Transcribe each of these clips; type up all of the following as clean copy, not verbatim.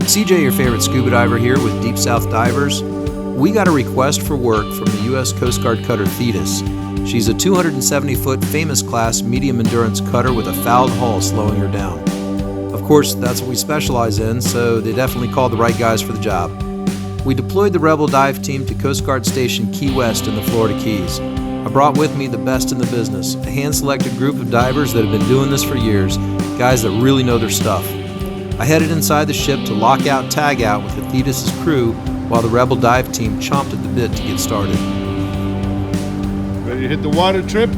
SeaJay, your favorite scuba diver here with Deep South Divers. We got a request for work from the U.S. Coast Guard cutter THETIS. She's a 270-foot famous class medium endurance cutter with a fouled hull slowing her down. Of course, that's what we specialize in, so they definitely called the right guys for the job. We deployed the Rebel dive team to Coast Guard Station Key West in the Florida Keys. I brought with me the best in the business, a hand-selected group of divers that have been doing this for years, guys that really know their stuff. I headed inside the ship to lock out and tag out with the THETIS' crew while the Rebel dive team chomped at the bit to get started. Ready to hit the water, Tripp?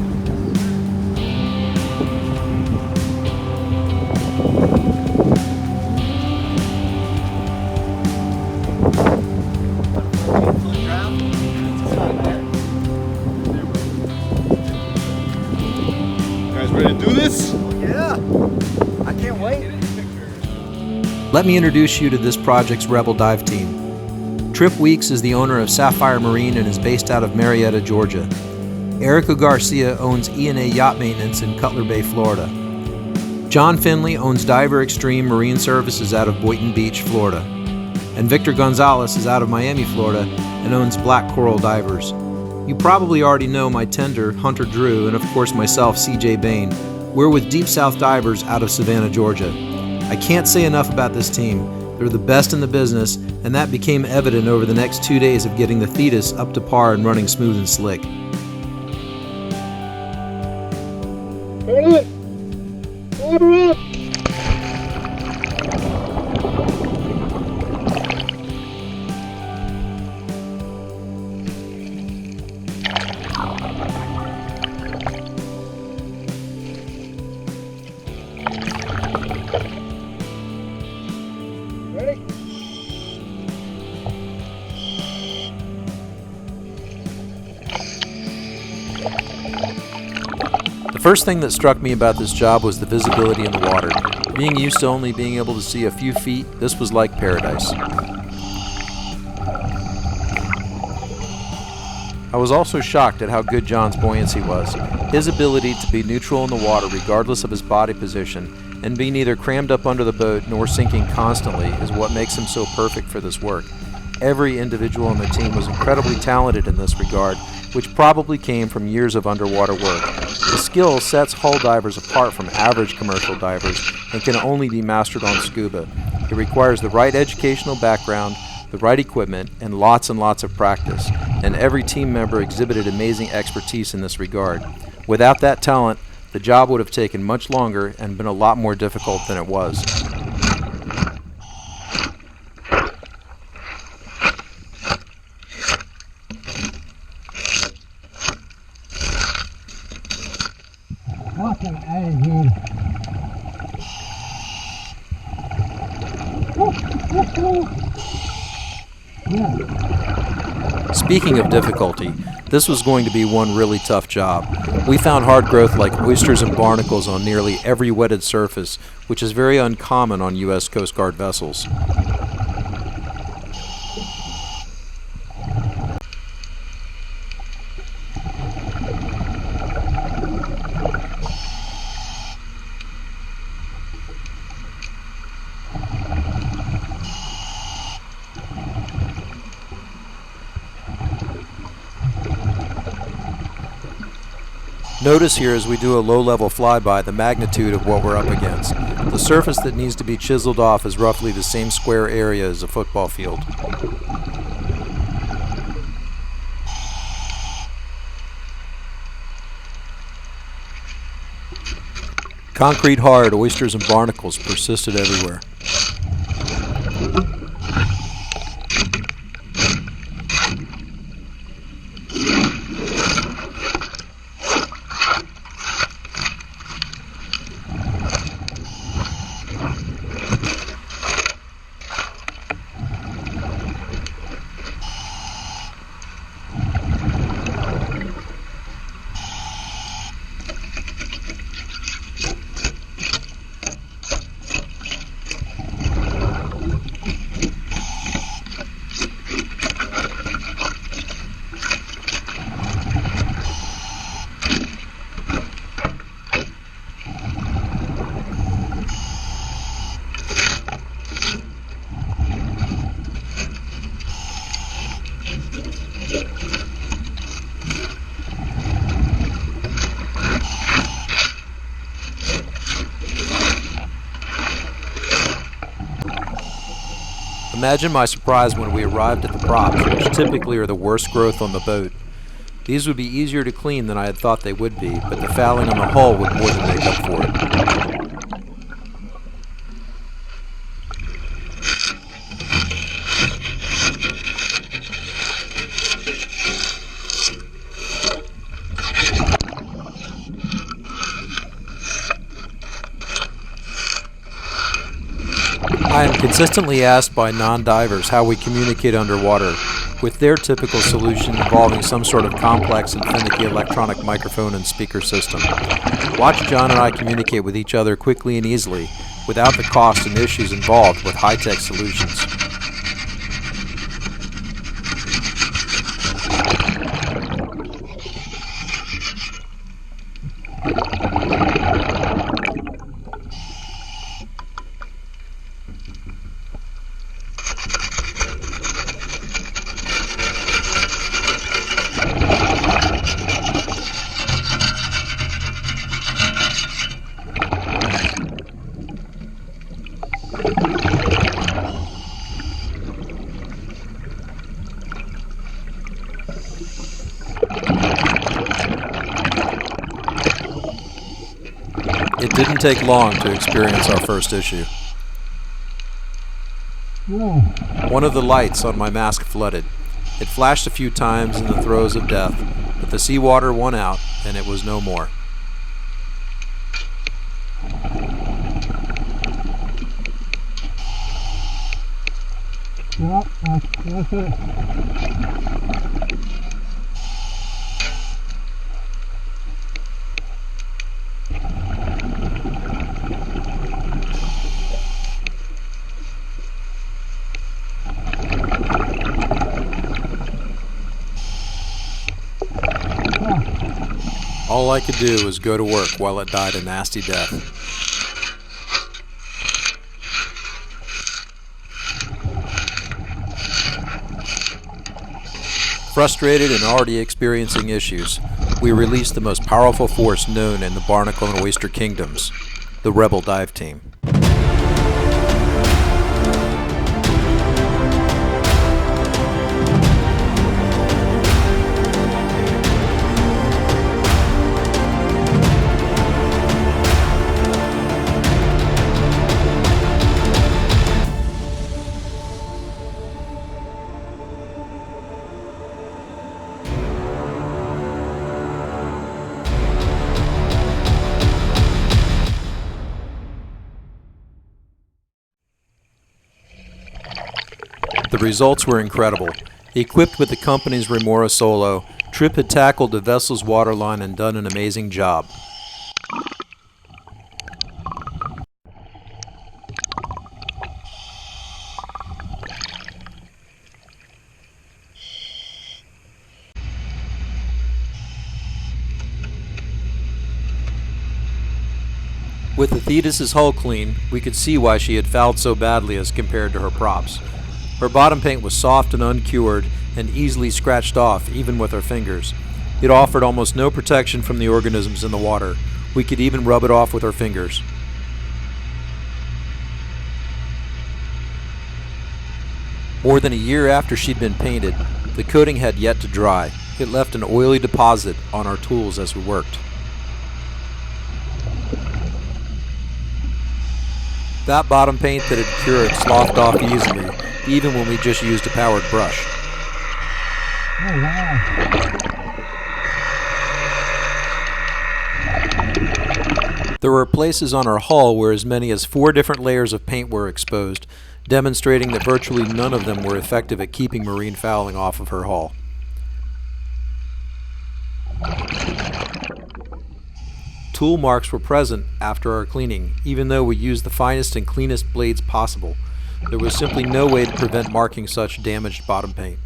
Ready to do this? Yeah, I can't wait. Let me introduce you to this project's Rebel dive team. Tripp Weeks is the owner of Sapphire Marine and is based out of Marietta, Georgia. Erico Garcia owns E&A Yacht Maintenance in Cutler Bay, Florida. John Finley owns Diver XTREM Marine Services out of Boynton Beach, Florida. And Victor Gonzales is out of Miami, Florida and owns Black Coral Divers. You probably already know my tender, Hunter Drew, and of course myself, SeaJay Bayne. We're with Deep South Divers out of Savannah, Georgia. I can't say enough about this team. They're the best in the business, and that became evident over the next 2 days of getting the THETIS up to par and running smooth and slick. Order up! The first thing that struck me about this job was the visibility in the water. Being used to only being able to see a few feet, this was like paradise. I was also shocked at how good John's buoyancy was. His ability to be neutral in the water regardless of his body position and be neither crammed up under the boat nor sinking constantly is what makes him so perfect for this work. Every individual on the team was incredibly talented in this regard, which probably came from years of underwater work. The skill sets hull divers apart from average commercial divers and can only be mastered on scuba. It requires the right educational background, the right equipment, and lots of practice. And every team member exhibited amazing expertise in this regard. Without that talent, the job would have taken much longer and been a lot more difficult than it was. Fucking out of here. Speaking of difficulty, this was going to be one really tough job. We found hard growth like oysters and barnacles on nearly every wetted surface, which is very uncommon on U.S. Coast Guard vessels. Notice here as we do a low-level flyby the magnitude of what we're up against. The surface that needs to be chiseled off is roughly the same square area as a football field. Concrete hard oysters and barnacles persisted everywhere. Imagine my surprise when we arrived at the props, which typically are the worst growth on the boat. These would be easier to clean than I had thought they would be, but the fouling on the hull would more than make up for it. I am consistently asked by non-divers how we communicate underwater, with their typical solution involving some sort of complex and finicky electronic microphone and speaker system. Watch John and I communicate with each other quickly and easily, without the cost and issues involved with high-tech solutions. It didn't take long to experience our first issue. One of the lights on my mask flooded. It flashed a few times in the throes of death, but the seawater won out and it was no more. Yep, that's it. All I could do was go to work while it died a nasty death. Frustrated and already experiencing issues, we released the most powerful force known in the barnacle and oyster kingdoms, the Rebel Dive Team. The results were incredible. Equipped with the company's Remora Solo, Tripp had tackled the vessel's waterline and done an amazing job. With the Thetis' hull clean, we could see why she had fouled so badly as compared to her props. Her bottom paint was soft and uncured and easily scratched off even with our fingers. It offered almost no protection from the organisms in the water. We could even rub it off with our fingers. More than a year after she'd been painted, the coating had yet to dry. It left an oily deposit on our tools as we worked. That bottom paint that had cured sloughed off easily, even when we just used a powered brush. Oh, wow. There were places on our hull where as many as 4 different layers of paint were exposed, demonstrating that virtually none of them were effective at keeping marine fouling off of her hull. Tool marks were present after our cleaning, even though we used the finest and cleanest blades possible. There was simply no way to prevent marking such damaged bottom paint.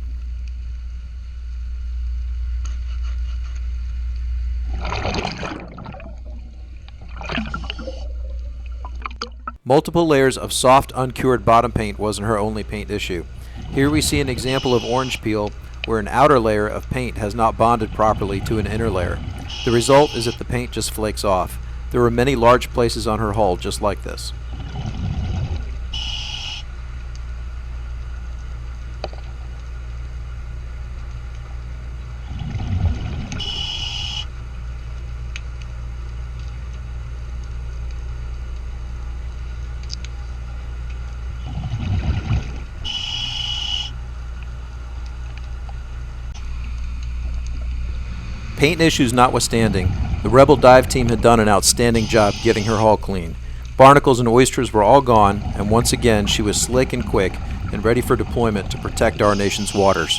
Multiple layers of soft, uncured bottom paint wasn't her only paint issue. Here we see an example of orange peel where an outer layer of paint has not bonded properly to an inner layer. The result is that the paint just flakes off. There were many large places on her hull just like this. Paint issues notwithstanding, the Rebel dive team had done an outstanding job getting her hull clean. Barnacles and oysters were all gone, and once again she was slick and quick and ready for deployment to protect our nation's waters.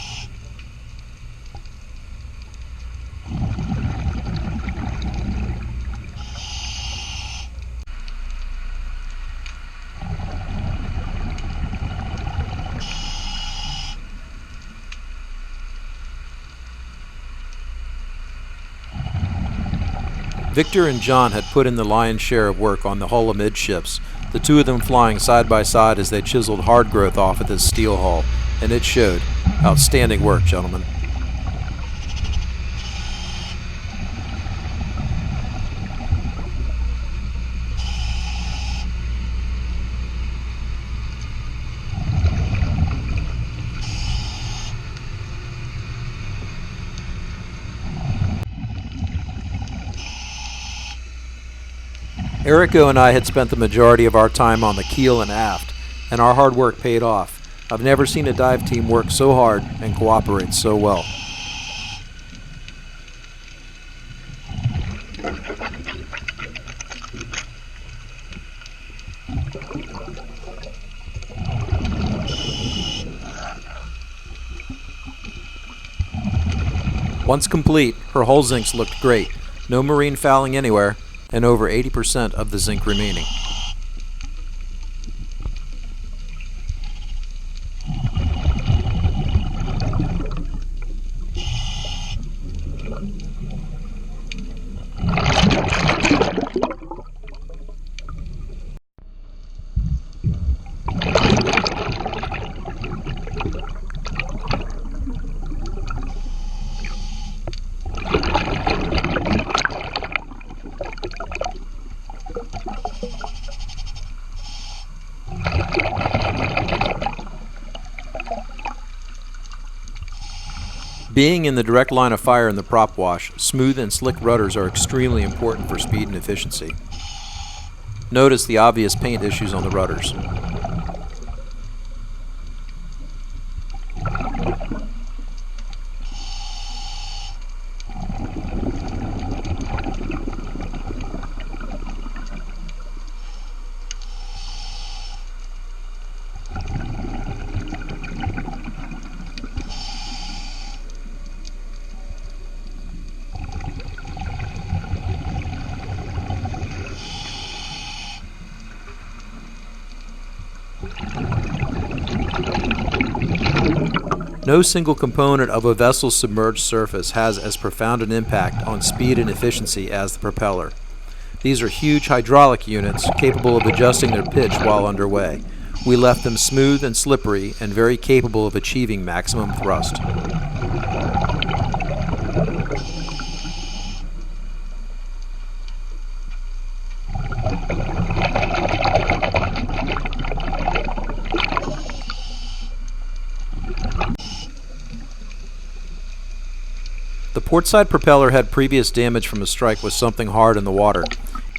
Victor and John had put in the lion's share of work on the hull amidships, the two of them flying side by side as they chiseled hard growth off of this steel hull, and it showed. Outstanding work, gentlemen. Erico and I had spent the majority of our time on the keel and aft, and our hard work paid off. I've never seen a dive team work so hard and cooperate so well. Once complete, her hull zincs looked great. No marine fouling anywhere, and over 80% of the zinc remaining. Being in the direct line of fire in the prop wash, smooth and slick rudders are extremely important for speed and efficiency. Notice the obvious paint issues on the rudders. No single component of a vessel's submerged surface has as profound an impact on speed and efficiency as the propeller. These are huge hydraulic units capable of adjusting their pitch while underway. We left them smooth and slippery and very capable of achieving maximum thrust. The Portside Propeller had previous damage from a strike with something hard in the water.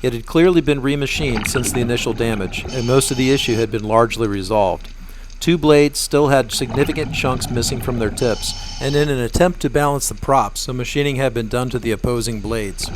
It had clearly been remachined since the initial damage, and most of the issue had been largely resolved. Two blades still had significant chunks missing from their tips, and in an attempt to balance the props, some machining had been done to the opposing blades.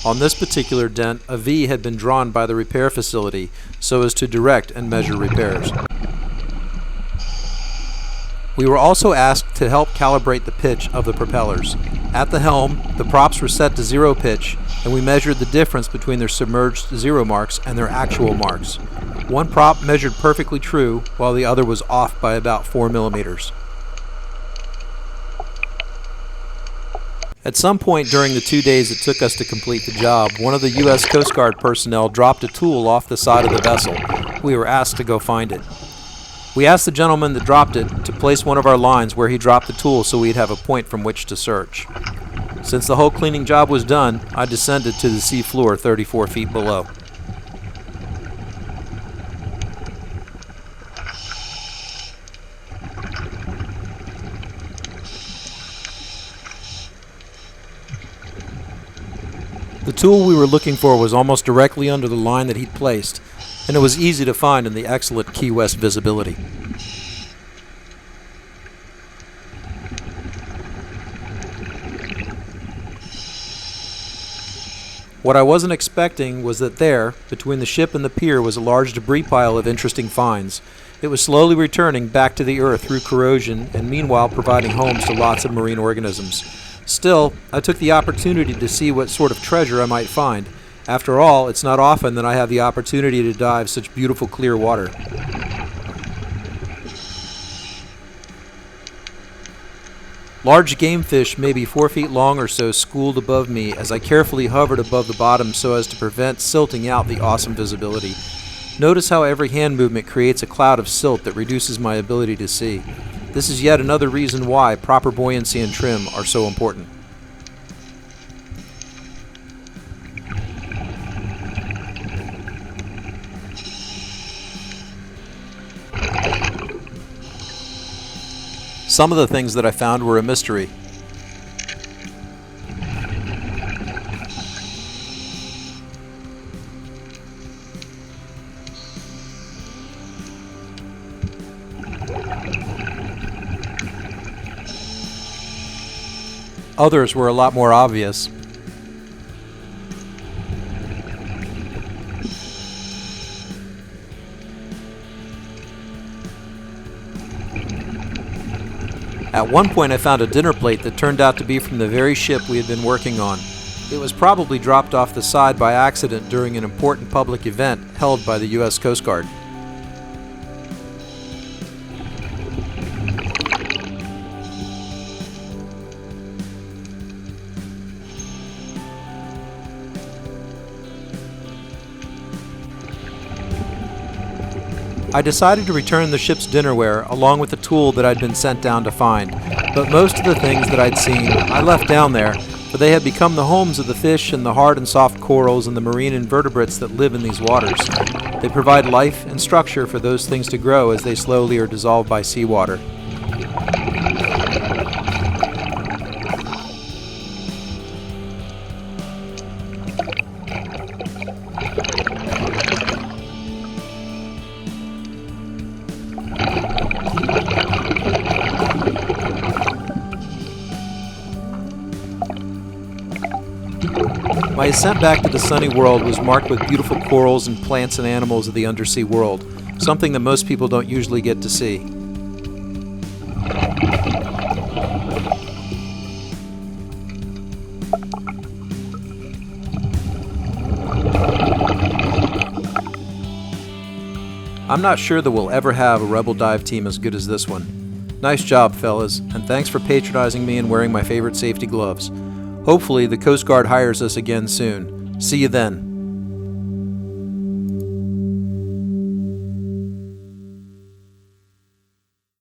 On this particular dent, a V had been drawn by the repair facility so as to direct and measure repairs. We were also asked to help calibrate the pitch of the propellers. At the helm, the props were set to 0 pitch, and we measured the difference between their submerged 0 marks and their actual marks. One prop measured perfectly true, while the other was off by about 4 millimeters. At some point during the 2 days it took us to complete the job, one of the U.S. Coast Guard personnel dropped a tool off the side of the vessel. we were asked to go find it. We asked the gentleman that dropped it to place one of our lines where he dropped the tool so we'd have a point from which to search. Since the whole cleaning job was done, I descended to the sea floor 34 feet below. The tool we were looking for was almost directly under the line that he'd placed, and it was easy to find in the excellent Key West visibility. What I wasn't expecting was that there, between the ship and the pier, was a large debris pile of interesting finds. It was slowly returning back to the earth through corrosion and meanwhile providing homes to lots of marine organisms. Still, I took the opportunity to see what sort of treasure I might find. After all, it's not often that I have the opportunity to dive such beautiful clear water. Large game fish, maybe 4 feet long or so, schooled above me as I carefully hovered above the bottom so as to prevent silting out the awesome visibility. Notice how every hand movement creates a cloud of silt that reduces my ability to see. This is yet another reason why proper buoyancy and trim are so important. Some of the things that I found were a mystery. Others were a lot more obvious. At one point I found a dinner plate that turned out to be from the very ship we had been working on. It was probably dropped off the side by accident during an important public event held by the U.S. Coast Guard. I decided to return the ship's dinnerware along with the tool that I'd been sent down to find, but most of the things that I'd seen I left down there, for they had become the homes of the fish and the hard and soft corals and the marine invertebrates that live in these waters. They provide life and structure for those things to grow as they slowly are dissolved by seawater. My ascent back to the sunny world was marked with beautiful corals and plants and animals of the undersea world, something that most people don't usually get to see. I'm not sure that we'll ever have a Rebel dive team as good as this one. Nice job, fellas, and thanks for patronizing me and wearing my favorite safety gloves. Hopefully, the Coast Guard hires us again soon. See you then.